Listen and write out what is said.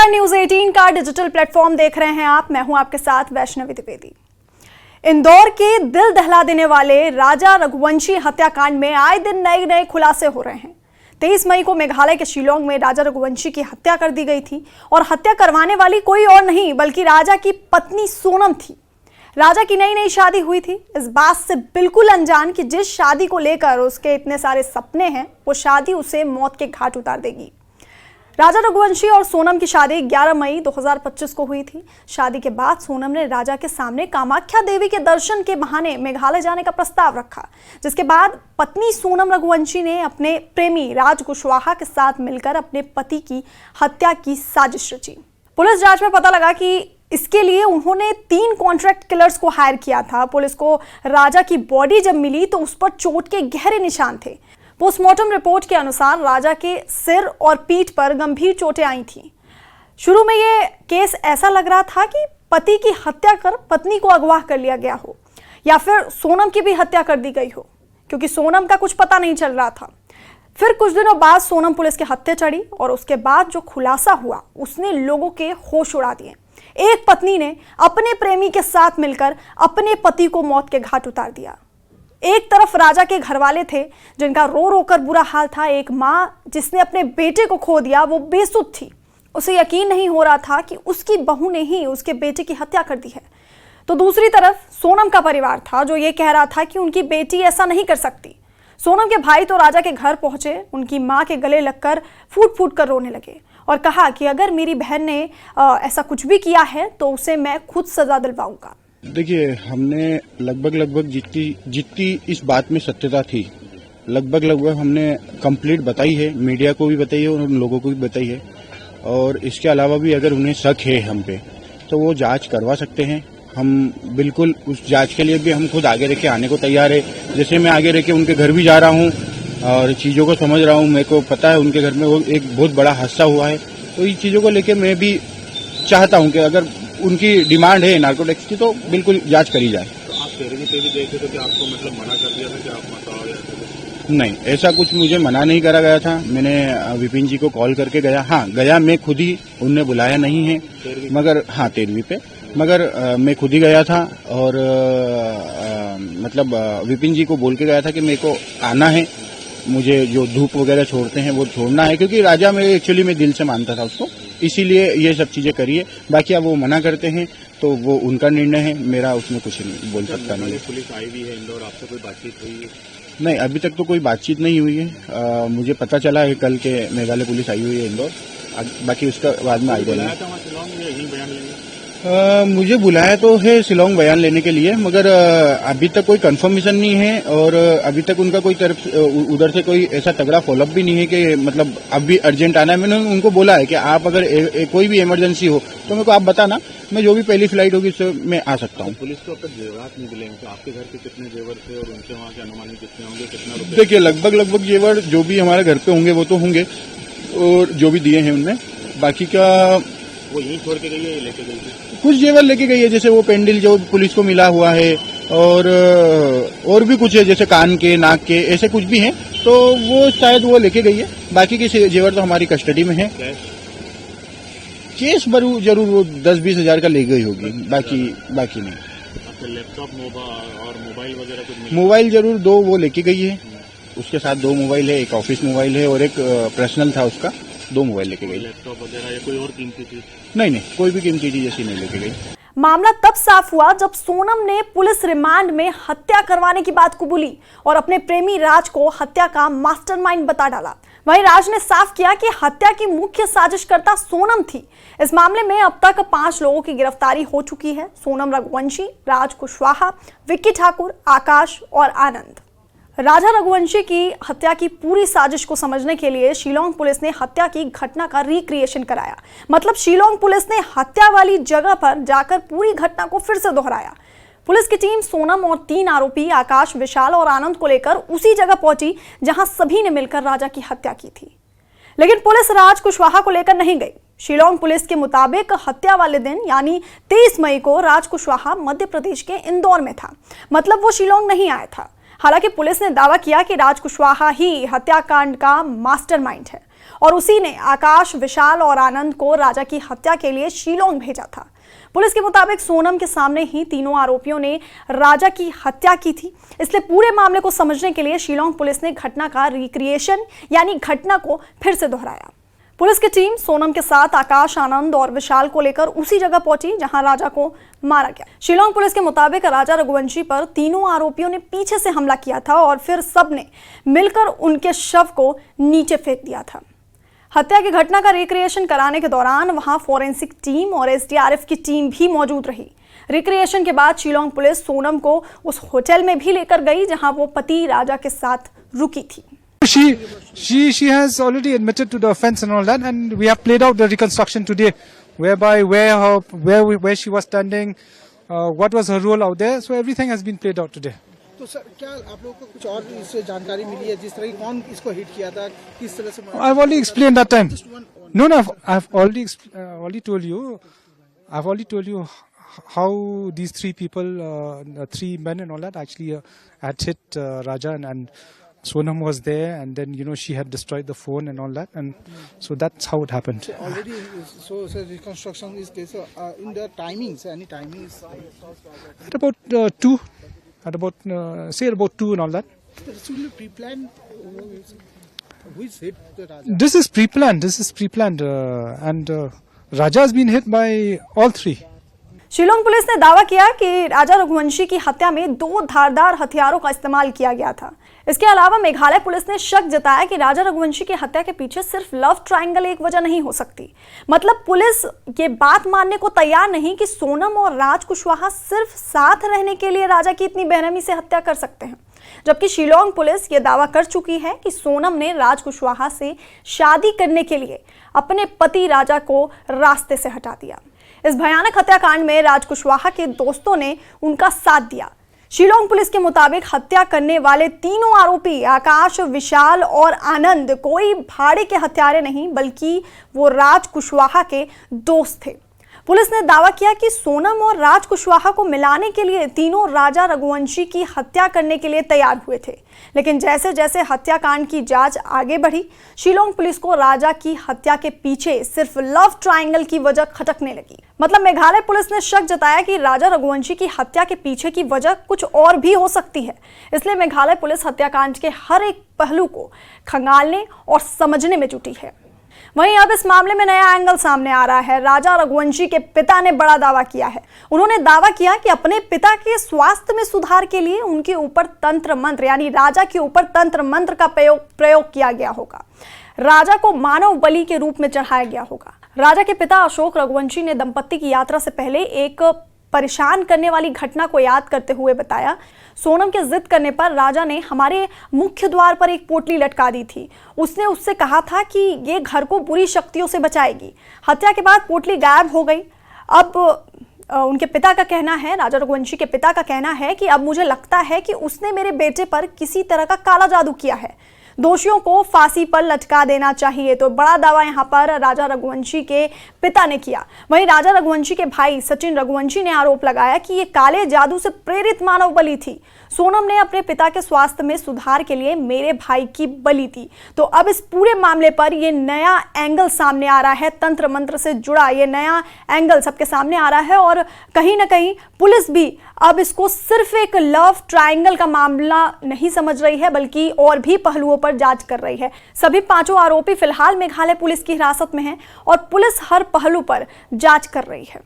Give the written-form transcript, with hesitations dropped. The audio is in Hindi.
नमस्कार, न्यूज 18 का डिजिटल प्लेटफॉर्म देख रहे हैं आप। मैं हूं आपके साथ वैष्णवी द्विवेदी। इंदौर के दिल दहला देने वाले राजा रघुवंशी हत्याकांड में आए दिन नए नए खुलासे हो रहे हैं। 23 मई को मेघालय के शिलोंग में राजा रघुवंशी की हत्या कर दी गई थी और हत्या करवाने वाली कोई और नहीं बल्कि राजा की पत्नी सोनम थी। राजा की नई नई शादी हुई थी, इस बात से बिल्कुल अनजान कि जिस शादी को लेकर उसके इतने सारे सपने हैं वो शादी उसे मौत के घाट उतार देगी। राजा रघुवंशी और सोनम की शादी 11 मई 2025 को हुई थी। शादी के बाद सोनम ने राजा के सामने कामाख्या देवी के दर्शन के बहाने मेघालय जाने का प्रस्ताव रखा, जिसके बाद पत्नी सोनम रघुवंशी ने अपने प्रेमी राज कुशवाहा के साथ मिलकर अपने पति की हत्या की साजिश रची। पुलिस जांच में पता लगा कि इसके लिए उन्होंने 3 कॉन्ट्रैक्ट किलर्स को हायर किया था। पुलिस को राजा की बॉडी जब मिली तो उस पर चोट के गहरे निशान थे। पोस्टमार्टम रिपोर्ट के अनुसार राजा के सिर और पीठ पर गंभीर चोटें आई थीं। शुरू में ये केस ऐसा लग रहा था कि पति की हत्या कर पत्नी को अगवा कर लिया गया हो या फिर सोनम की भी हत्या कर दी गई हो, क्योंकि सोनम का कुछ पता नहीं चल रहा था। फिर कुछ दिनों बाद सोनम पुलिस के हत्थे चढ़ी और उसके बाद जो खुलासा हुआ उसने लोगों के होश उड़ा दिए। एक पत्नी ने अपने प्रेमी के साथ मिलकर अपने पति को मौत के घाट उतार दिया। एक तरफ राजा के घरवाले थे जिनका रो रो कर बुरा हाल था। एक माँ जिसने अपने बेटे को खो दिया, वो बेसुध थी। उसे यकीन नहीं हो रहा था कि उसकी बहू ने ही उसके बेटे की हत्या कर दी है। तो दूसरी तरफ सोनम का परिवार था जो ये कह रहा था कि उनकी बेटी ऐसा नहीं कर सकती। सोनम के भाई तो राजा के घर पहुंचे, उनकी माँ के गले लगकर फूट फूट कर रोने लगे और कहा कि अगर मेरी बहन ने ऐसा कुछ भी किया है तो उसे मैं खुद सजा दिलवाऊंगा। देखिए, हमने लगभग जितनी इस बात में सत्यता थी लगभग हमने कंप्लीट बताई है। मीडिया को भी बताई है और उन लोगों को भी बताई है। और इसके अलावा भी अगर उन्हें शक है हम पे तो वो जांच करवा सकते हैं। हम बिल्कुल उस जांच के लिए भी हम खुद आगे रह के आने को तैयार है। जैसे मैं आगे रह के उनके घर भी जा रहा हूँ और चीज़ों को समझ रहा हूँ। मेरे को पता है उनके घर में वो एक बहुत बड़ा हादसा हुआ है, तो इन चीज़ों को लेके मैं भी चाहता हूँ कि अगर उनकी डिमांड है नार्कोटिक्स की तो बिल्कुल जांच करी जाए। तो आप पैरवी पे भी देखे थे कि आपको मतलब मना कर दिया था कि आप मत आओ या कुछ? नहीं, ऐसा कुछ मुझे मना नहीं करा गया था। मैंने विपिन जी को कॉल करके गया। हाँ, गया मैं खुद ही, उनने बुलाया नहीं है। मगर हाँ, 13वीं पे मगर मैं खुद ही गया था और मतलब विपिन जी को बोल के गया था कि मेरे को आना है, मुझे जो धूप वगैरह छोड़ते हैं वो छोड़ना है, क्योंकि राजा में एक्चुअली मैं दिल से मानता था उसको, इसीलिए ये सब चीजें करिए। बाकी अब वो मना करते हैं तो वो उनका निर्णय है, मेरा उसमें कुछ नहीं बोल सकता नहीं। पुलिस आई भी है इंदौर, आपसे कोई बातचीत हुई है? नहीं, अभी तक तो कोई बातचीत नहीं हुई है। मुझे पता चला है कल के मेघालय पुलिस आई हुई है इंदौर। बाकी उसका बाद में आई जाएगी। मुझे बुलाया तो है शिलोंग बयान लेने के लिए, मगर अभी तक कोई कंफर्मेशन नहीं है और अभी तक उनका कोई तरफ उधर से कोई ऐसा तगड़ा फॉलोअप भी नहीं है कि मतलब अभी अर्जेंट आना है। मैंने उनको बोला है कि आप अगर कोई भी इमरजेंसी हो तो मेरे को आप बताना, मैं जो भी पहली फ्लाइट होगी उससे मैं आ सकता हूँ। पुलिस को अब तक जेवरात नहीं मिलेंगे, तो आपके घर के कितने जेवर थे और उनसे वहाँ के अनुमानित कितने होंगे, कितना रुपया? देखिए, लगभग जेवर जो भी हमारे घर पे होंगे वो तो होंगे और जो भी दिए हैं उनमें, बाकी का वो यहीं छोड़ के गई है, लेके गई थी? कुछ जेवर लेके गई है, जैसे वो पेंडिल जो पुलिस को मिला हुआ है और भी कुछ है, जैसे कान के, नाक के, ऐसे कुछ भी हैं, तो वो शायद वो लेके गई है। बाकी के जेवर तो हमारी कस्टडी में है। केस जरूर वो 10-20 हजार का ले गई होगी, बाकी नहीं। आपके लैपटॉप और मोबाइल वगैरह कुछ? मोबाइल जरूर 2 वो लेके गई है, उसके साथ 2 मोबाइल है, एक ऑफिस मोबाइल है और एक पर्सनल था उसका, 2 मोबाइल लेके गई। लैपटॉप वगैरह या कोई और कीमती चीज? नहीं, कोई भी कीमती चीज ऐसी नहीं लेके गई। मामला तब साफ हुआ जब सोनम ने पुलिस रिमांड में हत्या करवाने की बात कबूली और अपने प्रेमी राज को हत्या का मास्टरमाइंड बता डाला। वहीं राज ने साफ किया कि हत्या की मुख्य साजिशकर्ता सोनम थी। इस मामले में अब तक 5 लोगों की गिरफ्तारी हो चुकी है। सोनम रघुवंशी, राज कुशवाहा, विक्की ठाकुर, आकाश और आनंद। राजा रघुवंशी की हत्या की पूरी साजिश को समझने के लिए शिलोंग पुलिस ने हत्या की घटना का रिक्रिएशन कराया। मतलब शिलोंग पुलिस ने हत्या वाली जगह पर जाकर पूरी घटना को फिर से दोहराया। पुलिस की टीम सोनम और 3 आरोपी आकाश, विशाल और आनंद को लेकर उसी जगह पहुंची जहां सभी ने मिलकर राजा की हत्या की थी। लेकिन पुलिस राज कुशवाहा को लेकर नहीं गई। शिलोंग पुलिस के मुताबिक हत्या वाले दिन यानी 23 मई को राज कुशवाहा मध्य प्रदेश के इंदौर में था, मतलब वो शिलोंग नहीं आया था। हालांकि पुलिस ने दावा किया कि राज कुशवाहा ही हत्याकांड का मास्टरमाइंड है। और उसी ने आकाश, विशाल और आनंद को राजा की हत्या के लिए शिलोंग भेजा था। पुलिस के मुताबिक सोनम के सामने ही तीनों आरोपियों ने राजा की हत्या की थी। इसलिए पूरे मामले को समझने के लिए शिलोंग पुलिस ने घटना का रिक्रिएशन यानी घटना को फिर से दोहराया। पुलिस की टीम सोनम के साथ आकाश, आनंद और विशाल को लेकर उसी जगह पहुंची जहां राजा को मारा गया। शिलोंग पुलिस के मुताबिक राजा रघुवंशी पर तीनों आरोपियों ने पीछे से हमला किया था और फिर सबने मिलकर उनके शव को नीचे फेंक दिया था। हत्या की घटना का रिक्रिएशन कराने के दौरान वहां फॉरेंसिक टीम और एसडीआरएफ की टीम भी मौजूद रही। रिक्रिएशन के बाद शिलोंग पुलिस सोनम को उस होटल में भी लेकर गई जहां वो पति राजा के साथ रुकी थी। She has already admitted to the offence and all that, and we have played out the reconstruction today, whereby where she was standing, what was her role out there. So everything has been played out today. तो सर क्या आप लोगों को कुछ और इससे जानकारी मिली है, जिस तरह की कौन इसको हिट किया था, किस तरह से? I've already explained that time. No, I've already told you. I've already told you how these three people, 3 men and all that, actually had hit Raja and Sonam was there, and then she had destroyed the phone and all that, and so that's how it happened. So already, so reconstruction is case in the timings. Any timings? At about 2, at about say about 2 and all that. Should we pre-plan? Who is hit the Raja? This is pre-planned, and Raja has been hit by all 3. Shillong police ने दावा किया कि राजा रघुवंशी की हत्या में 2 धारदार हथियारों का इस्तेमाल किया गया था। इसके अलावा मेघालय पुलिस ने शक जताया कि राजा रघुवंशी की हत्या के पीछे सिर्फ लव ट्रायंगल एक वजह नहीं हो सकती। मतलब पुलिस ये बात मानने को तैयार नहीं कि सोनम और राज कुशवाहा सिर्फ साथ रहने के लिए राजा की इतनी बेरहमी से हत्या कर सकते हैं। जबकि शिलोंग पुलिस ये दावा कर चुकी है कि सोनम ने राज कुशवाहा से शादी करने के लिए अपने पति राजा को रास्ते से हटा दिया। इस भयानक हत्याकांड में राज कुशवाहा के दोस्तों ने उनका साथ दिया। शिलोंग पुलिस के मुताबिक हत्या करने वाले तीनों आरोपी आकाश, विशाल और आनंद कोई भाड़े के हत्यारे नहीं बल्कि वो राज कुशवाहा के दोस्त थे। पुलिस ने दावा किया कि सोनम और राज कुशवाहा को मिलाने के लिए तीनों राजा रघुवंशी की हत्या करने के लिए तैयार हुए थे। लेकिन जैसे जैसे हत्याकांड की जांच आगे बढ़ी, शिलोंग पुलिस को राजा की हत्या के पीछे सिर्फ लव ट्रायंगल की वजह खटकने लगी। मतलब मेघालय पुलिस ने शक जताया कि राजा रघुवंशी की हत्या के पीछे की वजह कुछ और भी हो सकती है। इसलिए मेघालय पुलिस हत्याकांड के हर एक पहलू को खंगालने और समझने में जुटी है। वहीं अब इस मामले में नया एंगल सामने आ रहा है। राजा रघुवंशी के पिता ने बड़ा दावा किया है। उन्होंने दावा किया कि अपने पिता के स्वास्थ्य में सुधार के लिए उनके ऊपर तंत्र मंत्र यानी राजा के ऊपर तंत्र मंत्र का प्रयोग किया गया होगा। राजा को मानव बलि के रूप में चढ़ाया गया होगा। राजा के पिता अशोक रघुवंशी ने दंपत्ति की यात्रा से पहले एक परेशान करने वाली घटना को याद करते हुए बताया, सोनम के जिद करने पर राजा ने हमारे मुख्य द्वार पर एक पोटली लटका दी थी। उसने उससे कहा था कि ये घर को बुरी शक्तियों से बचाएगी। हत्या के बाद पोटली गायब हो गई। अब उनके पिता का कहना है, राजा रघुवंशी के पिता का कहना है कि अब मुझे लगता है कि उसने मेरे बेटे पर किसी तरह का काला जादू किया है। दोषियों को फांसी पर लटका देना चाहिए। तो बड़ा दावा यहां पर राजा रघुवंशी के पिता ने किया। वहीं राजा रघुवंशी के भाई सचिन रघुवंशी ने आरोप लगाया कि ये काले जादू से प्रेरित मानव बलि थी। सोनम ने अपने पिता के स्वास्थ्य में सुधार के लिए मेरे भाई की बलि दी। तो अब इस पूरे मामले पर ये नया एंगल सामने आ रहा है। तंत्र मंत्र से जुड़ा ये नया एंगल सबके सामने आ रहा है और कहीं ना कहीं पुलिस भी अब इसको सिर्फ एक लव ट्रायंगल का मामला नहीं समझ रही है बल्कि और भी पहलुओं पर जांच कर रही है। सभी 5 आरोपी फिलहाल मेघालय पुलिस की हिरासत में हैं और पुलिस हर पहलू पर जांच कर रही है।